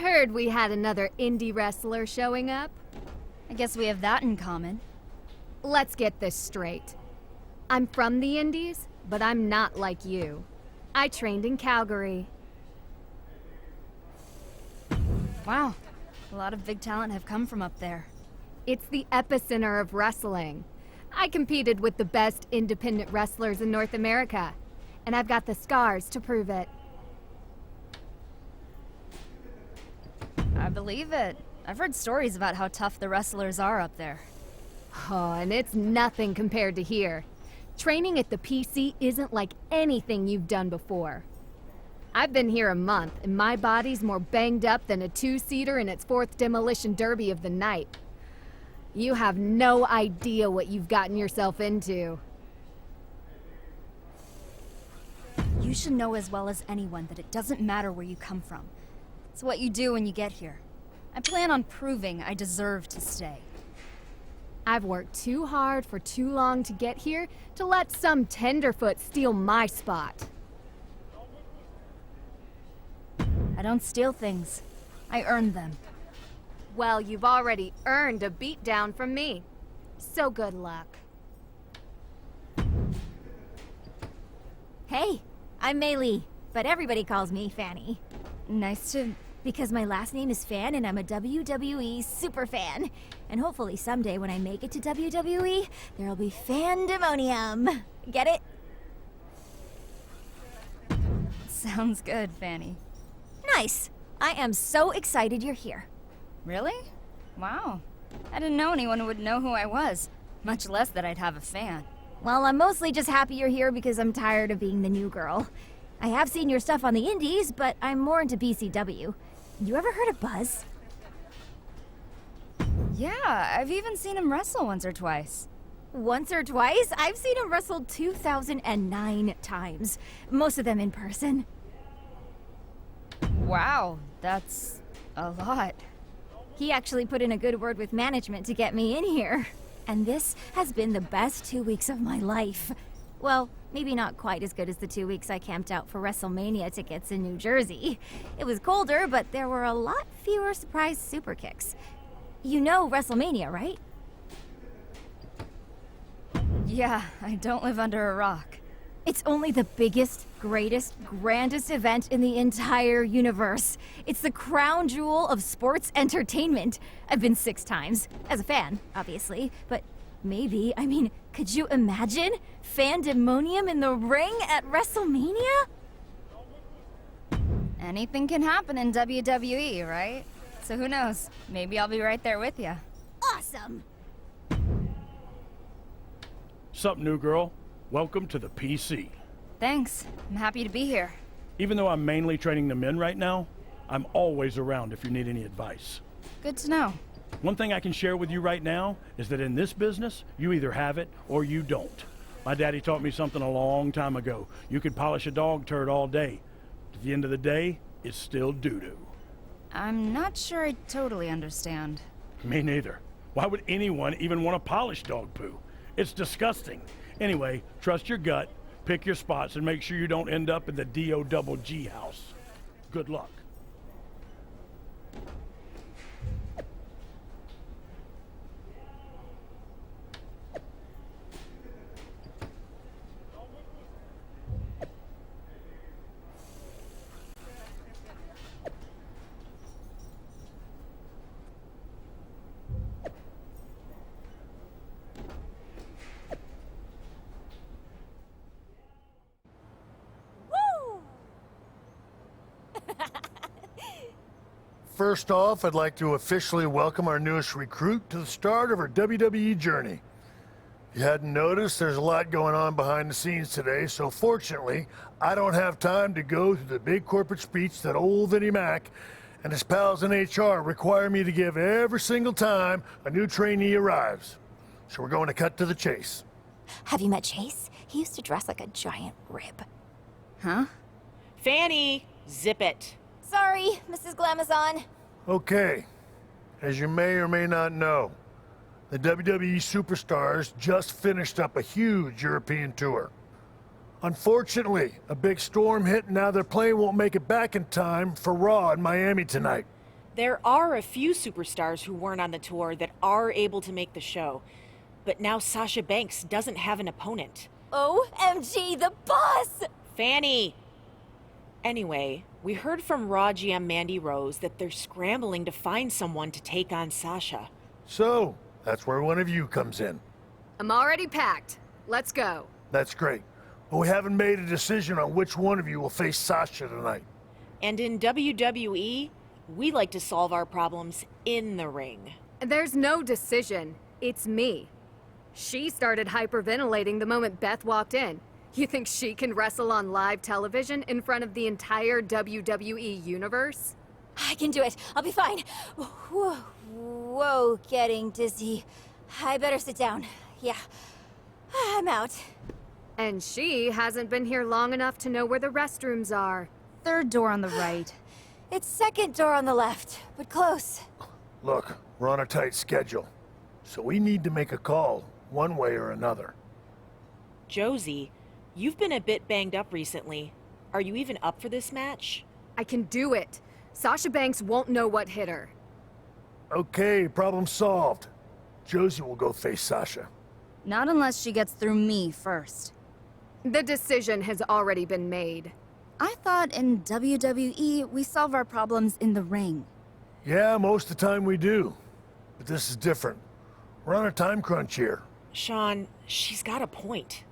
heard we had another indie wrestler showing up. I guess we have that in common. Let's get this straight. I'm from the Indies, but I'm not like you. I trained in Calgary. Wow, a lot of big talent have come from up there. It's the epicenter of wrestling. I competed with the best independent wrestlers in North America, and I've got the scars to prove it. I believe it. I've heard stories about how tough the wrestlers are up there. Oh, and it's nothing compared to here. Training at the PC isn't like anything you've done before. I've been here a month, and my body's more banged up than a two-seater in its 4th demolition derby of the night. You have no idea what you've gotten yourself into. You should know as well as anyone that it doesn't matter where you come from. It's what you do when you get here. I plan on proving I deserve to stay. I've worked too hard for too long to get here to let some tenderfoot steal my spot. I don't steal things. I earn them. Well, you've already earned a beatdown from me. So good luck. Hey, I'm Mei Lee, but everybody calls me Fanny. Nice to... Because my last name is Fan and I'm a WWE super fan. And hopefully someday when I make it to WWE, there'll be fandemonium. Get it? Sounds good, Fanny. Nice. I am so excited you're here. Really? Wow. I didn't know anyone would know who I was, much less that I'd have a fan. Well, I'm mostly just happy you're here because I'm tired of being the new girl. I have seen your stuff on the indies, but I'm more into BCW. You ever heard of Buzz? Yeah, I've even seen him wrestle once or twice. Once or twice? I've seen him wrestle 2,009 times. Most of them in person. Wow, that's a lot. He actually put in a good word with management to get me in here. And this has been the best 2 weeks of my life. Well, maybe not quite as good as the 2 weeks I camped out for WrestleMania tickets in New Jersey. It was colder, but there were a lot fewer surprise super kicks. You know WrestleMania, right? Yeah, I don't live under a rock. It's only the biggest, greatest, grandest event in the entire universe. It's the crown jewel of sports entertainment. I've been 6 times, as a fan, obviously, but maybe, could you imagine? Fandemonium in the ring at WrestleMania? Anything can happen in WWE, right? So who knows? Maybe I'll be right there with you. Awesome! Sup, new girl? Welcome to the PC. Thanks. I'm happy to be here. Even though I'm mainly training the men right now, I'm always around if you need any advice. Good to know. One thing I can share with you right now is that in this business, you either have it or you don't. My daddy taught me something a long time ago. You could polish a dog turd all day. At the end of the day, it's still doo-doo. I'm not sure I totally understand. Me neither. Why would anyone even want to polish dog poo? It's disgusting. Anyway, trust your gut, pick your spots, and make sure you don't end up in the D-O-double-G house. Good luck. First off, I'd like to officially welcome our newest recruit to the start of her WWE journey. If you hadn't noticed, there's a lot going on behind the scenes today, so fortunately, I don't have time to go through the big corporate speech that old Vinnie Mac and his pals in HR require me to give every single time a new trainee arrives. So we're going to cut to the chase. Have you met Chase? He used to dress like a giant rib. Huh? Fanny, zip it. Sorry, Mrs. Glamazon. Okay, as you may or may not know, the WWE Superstars just finished up a huge European tour. Unfortunately, a big storm hit and now their plane won't make it back in time for Raw in Miami tonight. There are a few superstars who weren't on the tour that are able to make the show. But now Sasha Banks doesn't have an opponent. OMG, the boss! Fanny! Anyway, we heard from Raw GM Mandy Rose that they're scrambling to find someone to take on Sasha. So, that's where one of you comes in. I'm already packed. Let's go. That's great. But we haven't made a decision on which one of you will face Sasha tonight. And in WWE, we like to solve our problems in the ring. There's no decision. It's me. She started hyperventilating the moment Beth walked in. You think she can wrestle on live television in front of the entire WWE universe? I can do it. I'll be fine. Whoa, whoa, getting dizzy. I better sit down. Yeah, I'm out. And she hasn't been here long enough to know where the restrooms are. Third door on the right. It's second door on the left, but close. Look, we're on a tight schedule. So we need to make a call, one way or another. Josie, you've been a bit banged up recently. Are you even up for this match? I can do it. Sasha Banks won't know what hit her. Okay, problem solved. Josie will go face Sasha. Not unless she gets through me first. The decision has already been made. I thought in WWE, we solve our problems in the ring. Yeah, most of the time we do. But this is different. We're on a time crunch here. Sean, she's got a point.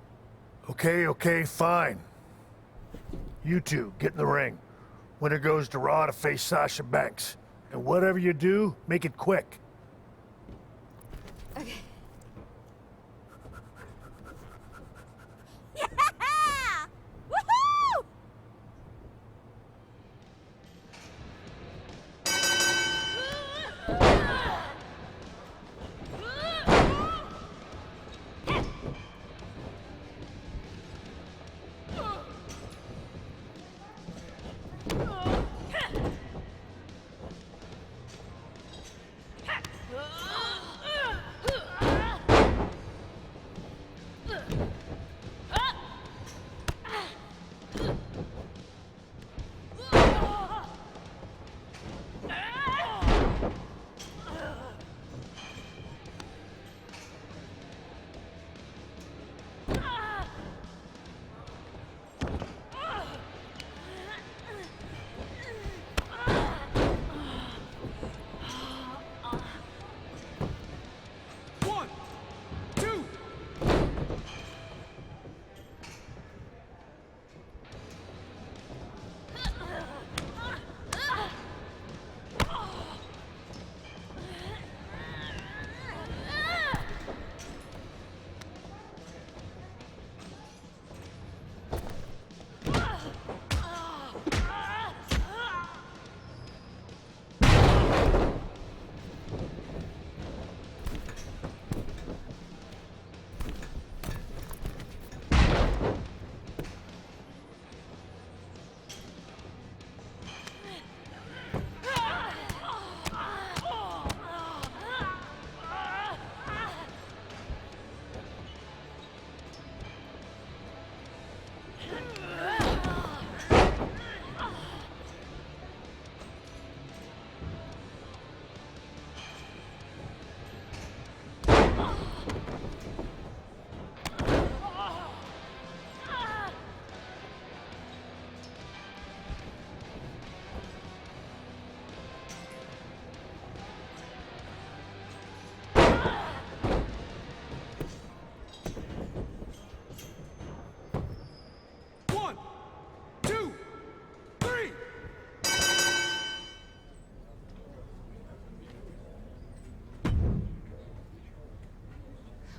Okay, fine. You two, get in the ring. Winner goes to Raw to face Sasha Banks. And whatever you do, make it quick. Okay. Woohoo!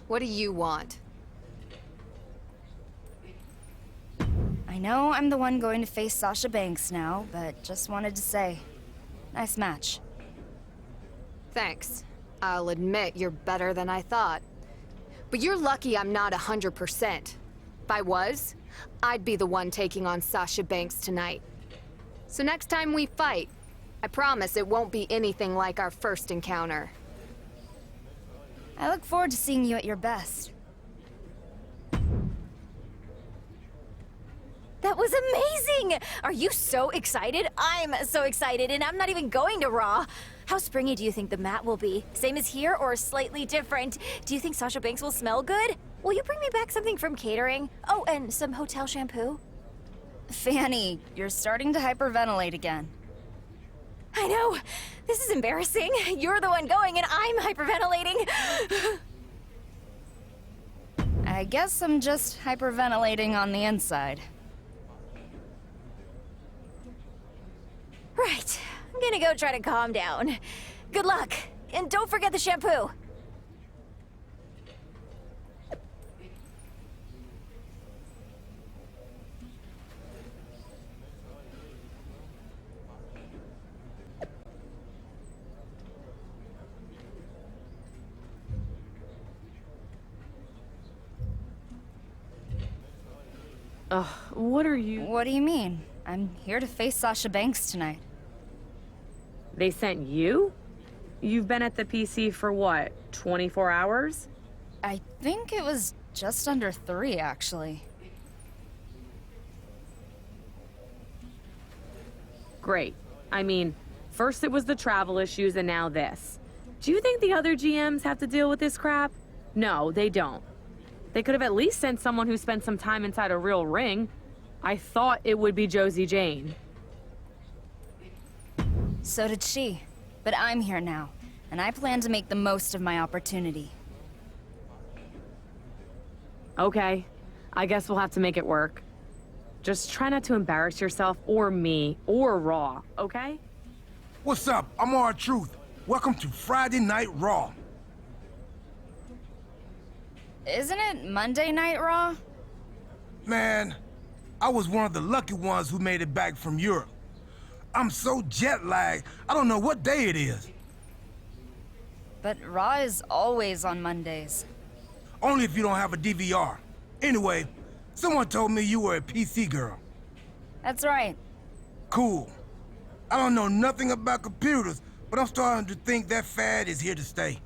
What do you want? I know I'm the one going to face Sasha Banks now, but just wanted to say, nice match. Thanks. I'll admit you're better than I thought. But you're lucky I'm not 100%. If I was, I'd be the one taking on Sasha Banks tonight. So next time we fight, I promise it won't be anything like our first encounter. I look forward to seeing you at your best. That That was amazing! Are you so excited? I'm so excited, and I'm not even going to Raw. How springy do you think the mat will be? Same as here or slightly different? Do you think Sasha Banks will smell good? Will you bring me back something from catering? Oh, and some hotel shampoo? Fanny, you're starting to hyperventilate again. I know! This is embarrassing. You're the one going and I'm hyperventilating. I guess I'm just hyperventilating on the inside. Right. I'm gonna go try to calm down. Good luck. And don't forget the shampoo. Ugh, what are you... What do you mean? I'm here to face Sasha Banks tonight. They sent you? You've been at the PC for what, 24 hours? I think it was just under 3, actually. Great. I mean, first it was the travel issues and now this. Do you think the other GMs have to deal with this crap? No, they don't. They could have at least sent someone who spent some time inside a real ring. I thought it would be Josie Jane. So did she. But I'm here now, and I plan to make the most of my opportunity. Okay, I guess we'll have to make it work. Just try not to embarrass yourself or me or Raw, okay? What's up? I'm R-Truth. Welcome to Friday Night Raw. Isn't it Monday Night Raw? Man, I was one of the lucky ones who made it back from Europe. I'm so jet-lagged, I don't know what day it is. But Raw is always on Mondays. Only if you don't have a DVR. Anyway, someone told me you were a PC girl. That's right. Cool. I don't know nothing about computers, but I'm starting to think that fad is here to stay.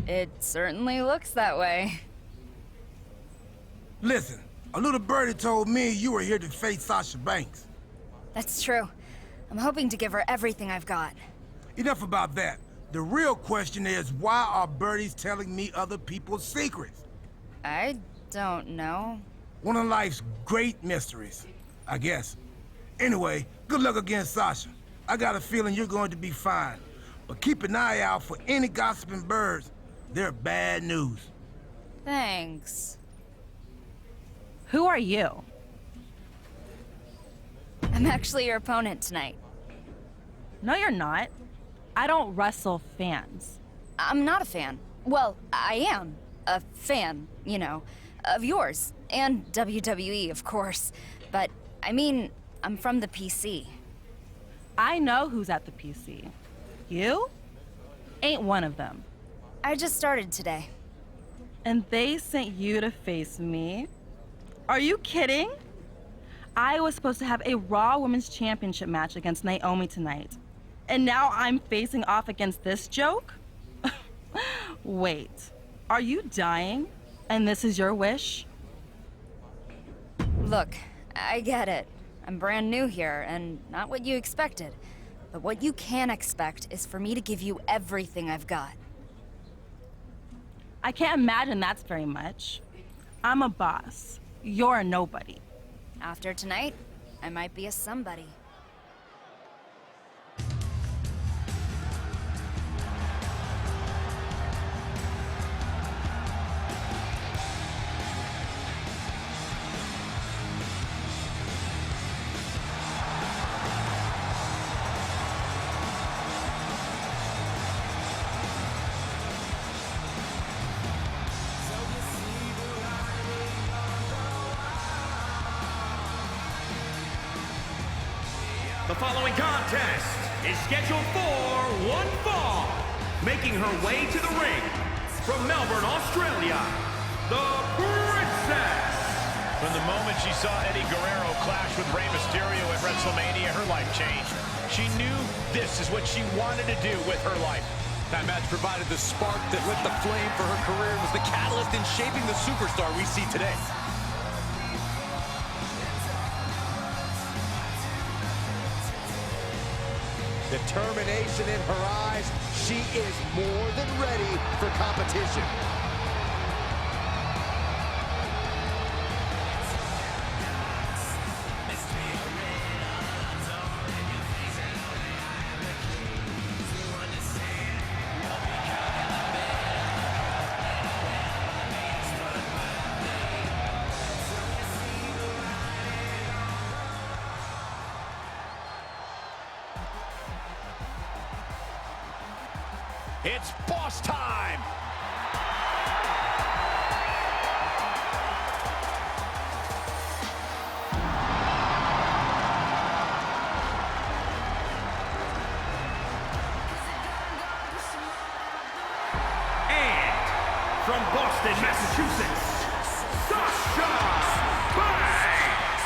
It certainly looks that way. Listen, a little birdie told me you were here to face Sasha Banks. That's true. I'm hoping to give her everything I've got. Enough about that. The real question is, why are birdies telling me other people's secrets? I don't know. One of life's great mysteries, I guess. Anyway, good luck against Sasha. I got a feeling you're going to be fine. But keep an eye out for any gossiping birds. They're bad news. Thanks. Who are you? I'm actually your opponent tonight. No, you're not. I don't wrestle fans. I'm not a fan. Well, I am a fan, you know, of yours. And WWE, of course. But, I mean, I'm from the PC. I know who's at the PC. You? Ain't one of them. I just started today. And they sent you to face me? Are you kidding? I was supposed to have a Raw Women's Championship match against Naomi tonight. And now I'm facing off against this joke? Wait, are you dying? And this is your wish? Look, I get it. I'm brand new here, and not what you expected. But what you can expect is for me to give you everything I've got. I can't imagine that's very much. I'm a boss. You're a nobody. After tonight, I might be a somebody. The following contest is scheduled for one fall. Making her way to the ring from Melbourne, Australia, the Princess. From the moment she saw Eddie Guerrero clash with Rey Mysterio at WrestleMania, her life changed. She knew this is what she wanted to do with her life. That match provided the spark that lit the flame for her career and was the catalyst in shaping the superstar we see today. Determination in her eyes. She is more than ready for competition. It's boss time! And from Boston, Massachusetts, Sasha Banks!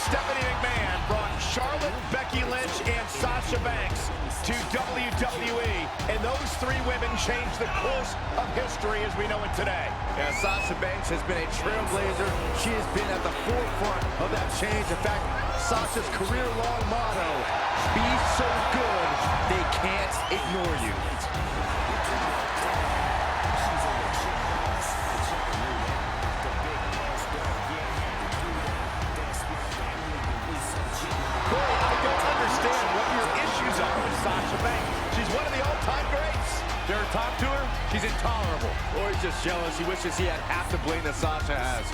Stephanie McMahon brought Charlotte, Becky Lynch, and Sasha Banks to WWE, and those three women changed the course of history as we know it today. Yeah, Sasha Banks has been a trailblazer. She has been at the forefront of that change. In fact, Sasha's career-long motto, be so good, they can't ignore you. Corey, I don't understand what your issues are with Sasha Banks. She's one of the all-time greats. Dare talk to her? She's intolerable. Or he's just jealous. He wishes he had half the bling that Sasha has.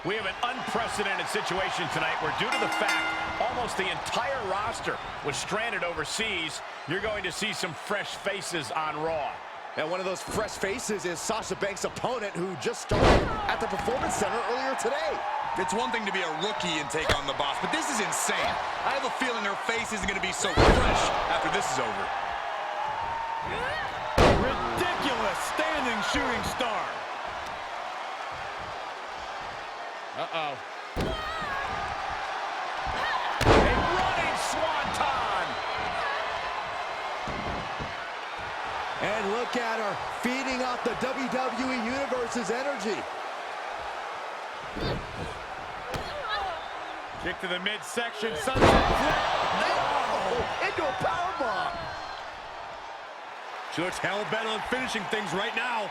We have an unprecedented situation tonight where, due to the fact almost the entire roster was stranded overseas, you're going to see some fresh faces on Raw. And one of those fresh faces is Sasha Banks' opponent, who just started at the Performance Center earlier today. It's one thing to be a rookie and take on the boss, but this is insane. I have a feeling her face isn't going to be so fresh after this is over. Ridiculous standing shooting star. Uh-oh. A running swanton. And look at her, feeding off the WWE Universe's energy. Kick to the midsection, sunset flip. Oh, into a powerbomb. She looks hell bent on finishing things right now.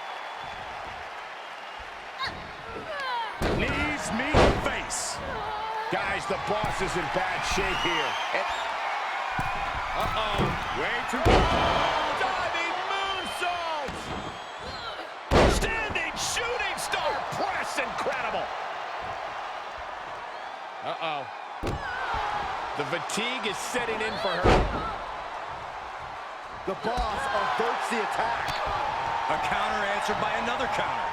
Knees meet face. Guys, the boss is in bad shape here. Uh-oh, way too close. Diving moonsault. Standing shooting star press, incredible. Uh-oh. The fatigue is setting in for her. The boss averts the attack. A counter answered by another counter.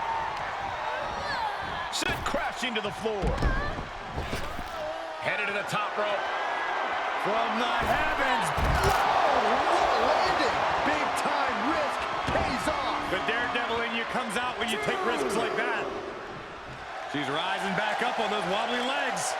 Sent crashing to the floor. Headed to the top rope. From the heavens. Oh, what a landing. Big time risk pays off. The daredevil in you comes out when you take risks like that. She's rising back up on those wobbly legs.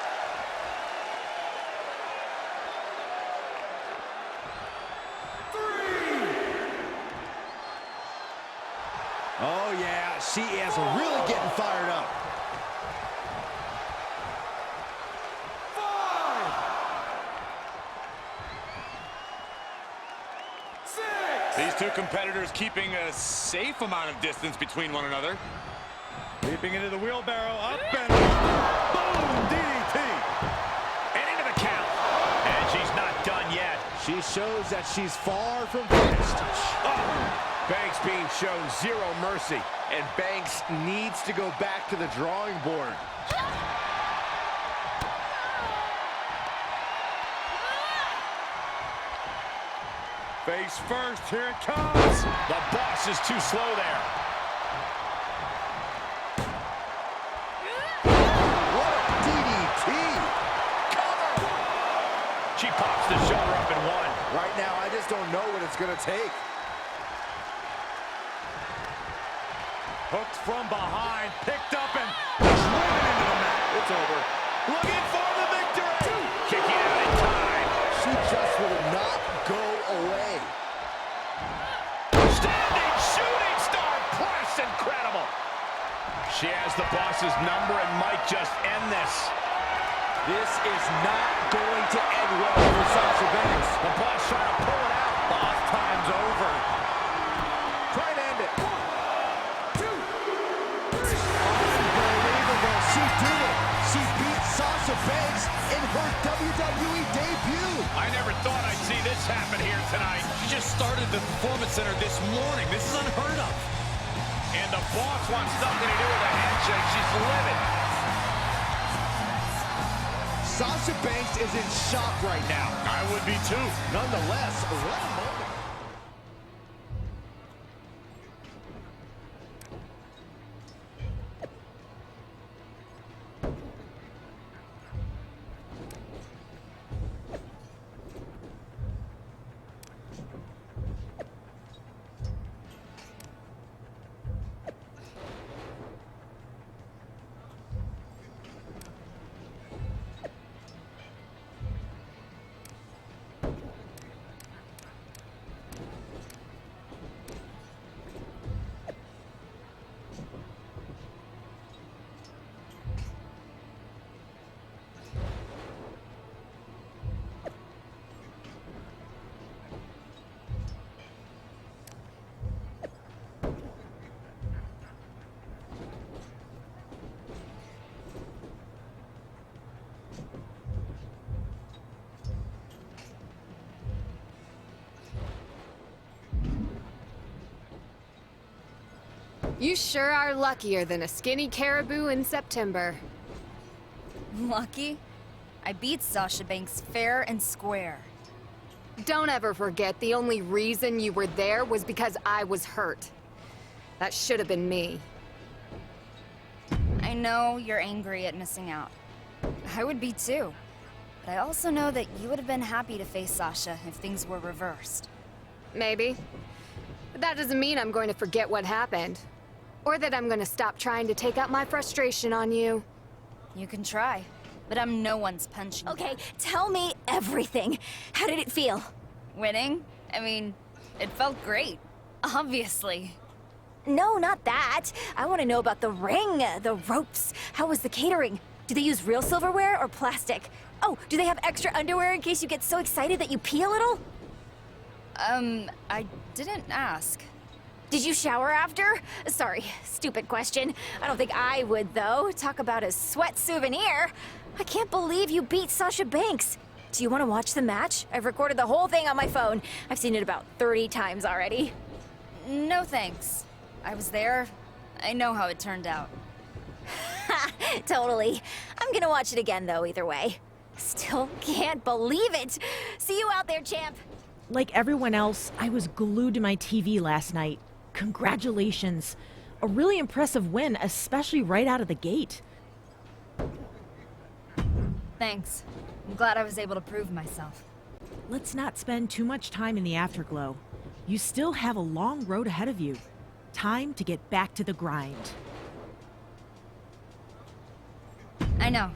Oh, yeah, she is really getting fired up. 6. These two competitors keeping a safe amount of distance between one another. Leaping into the wheelbarrow, up and boom, DDT. And into the count. And she's not done yet. She shows that she's far from finished. Oh. Banks being shown zero mercy. And Banks needs to go back to the drawing board. Face first, here it comes. The boss is too slow there. What a DDT! Cover! She pops the shoulder up in one. Right now, I just don't know what it's going to take. Hooked from behind, picked up and driven into the mat. It's over. Looking for the victory. Kicking out in time. She just will not go away. Standing shooting star press, incredible. She has the boss's number and might just end this. This is not going to end well for Sasha Banks. The boss trying to pull it out. Boss time's over. Try and end it. 1, 2, 3. Unbelievable. She did it. She beat Sasha Banks in her WWE debut. I never thought I'd see this happen here tonight. She just started the Performance Center this morning. This is unheard of. And the boss wants nothing to do with a handshake. She's livid. Sasha Banks is in shock right now. I would be too. Nonetheless, what a moment. You sure are luckier than a skinny caribou in September. Lucky? I beat Sasha Banks fair and square. Don't ever forget the only reason you were there was because I was hurt. That should have been me. I know you're angry at missing out. I would be too. But I also know that you would have been happy to face Sasha if things were reversed. Maybe. But that doesn't mean I'm going to forget what happened. Or that I'm going to stop trying to take out my frustration on you. You can try, but I'm no one's punching Okay, bag. tell me everything. How did it feel? Winning? I mean, it felt great. Obviously. No, not that. I want to know about the ring, the ropes. How was the catering? Do they use real silverware or plastic? Oh, do they have extra underwear in case you get so excited that you pee a little? I didn't ask. Did you shower after? Sorry, stupid question. I don't think I would, though. Talk about a sweat souvenir. I can't believe you beat Sasha Banks. Do you want to watch the match? I've recorded the whole thing on my phone. I've seen it about 30 times already. No thanks. I was there. I know how it turned out. Ha! Totally. I'm gonna watch it again, though, either way. Still can't believe it. See you out there, champ. Like everyone else, I was glued to my TV last night. Congratulations. A really impressive win, especially right out of the gate. Thanks. I'm glad I was able to prove myself. Let's not spend too much time in the afterglow. You still have a long road ahead of you. Time to get back to the grind. I know.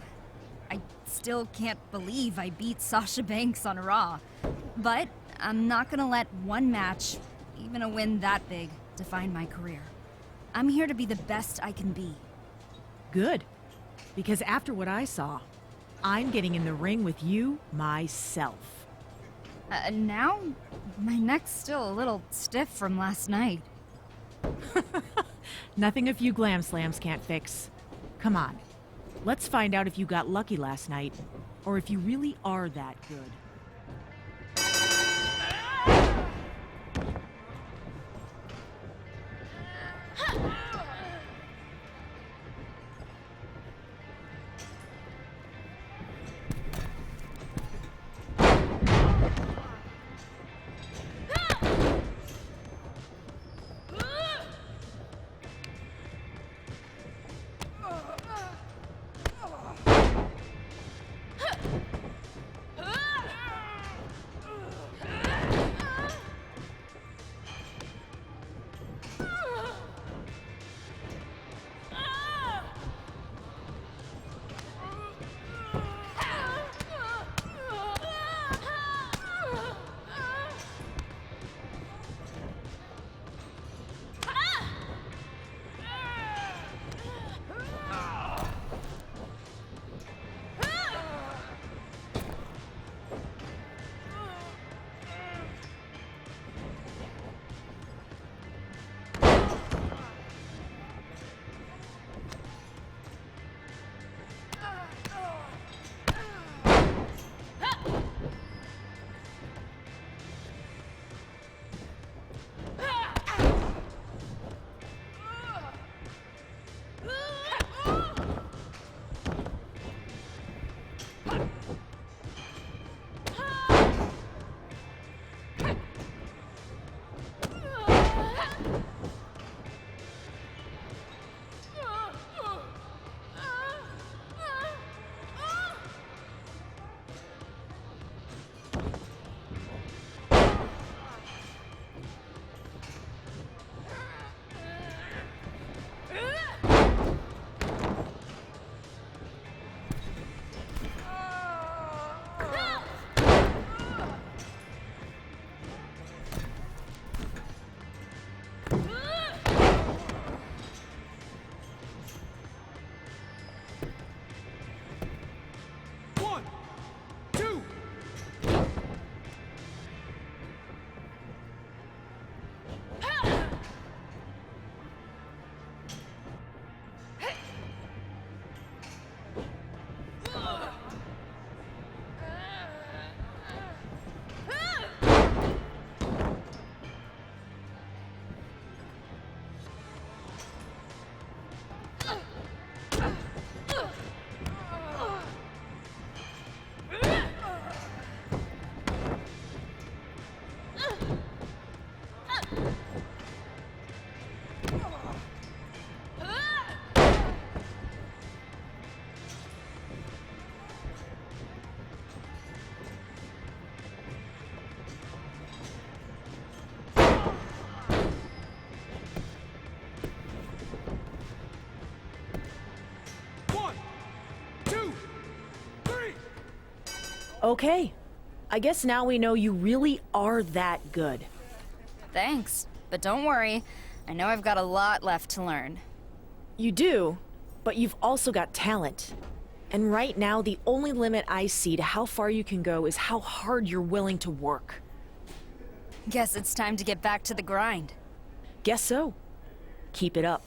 I still can't believe I beat Sasha Banks on Raw. But I'm not gonna let one match, even a win that big, define my career. I'm here to be the best I can be. Good. Because after what I saw, I'm getting in the ring with you myself. Now? My neck's still a little stiff from last night. Nothing a few glam slams can't fix. Come on. Let's find out if you got lucky last night, or if you really are that good. Okay. I guess now we know you really are that good. Thanks, but don't worry. I know I've got a lot left to learn. You do, but you've also got talent. And right now, the only limit I see to how far you can go is how hard you're willing to work. Guess it's time to get back to the grind. Guess so. Keep it up.